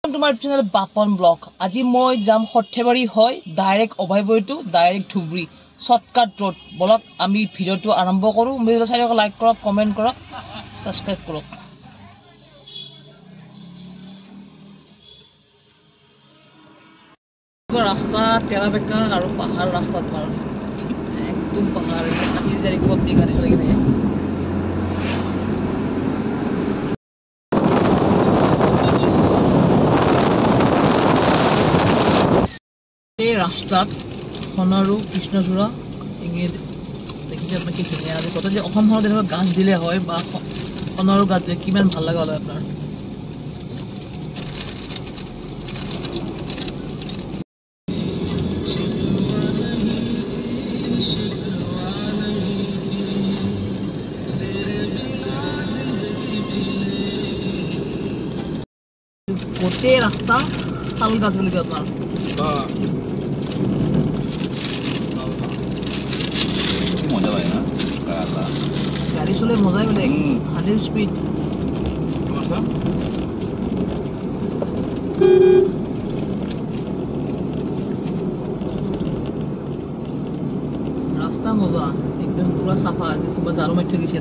তোমাৰ channel Bapan blog আজি মই যাম সৰ্থেবাৰী হয় ডাইৰেক্ট অভয়পুৰীটো ডাইৰেক্ট ধুবুৰী শৰ্টকাট ৰোড বলক আমি ভিডিওটো আৰম্ভ কৰো ভিডিওটো চাই লাইক কৰক কমেন্ট কৰক সাবস্ক্ৰাইব কৰক ৰাস্তা তেৰা বেকা আৰু পাহাৰ ৰাস্তা পাৰ একদম পাহাৰ কাটি যাই কো আপনি গাড়ী চলাই কিনে এই ৰাস্তাত খনাৰু কৃষ্ণচূড়া ইংগে দেখিছে আপুনি কি ধুনীয়া আছে কত যে অসমখনত এনেকুৱা গাছ দিলে হয় বা খনাৰু গাছ দিলে কিমান ভাল লাগা হল আপোনাৰ গোটেই ৰাস্তা শাল গাছ বুলি কয় আপোনাৰ মজা লাগে না গাড়ি চলে মজাই বেলেগ 100 স্পিড ৰাস্তা মজা একদম পুৰা সাফা আছে খুব জাৰো মাঠ গেছে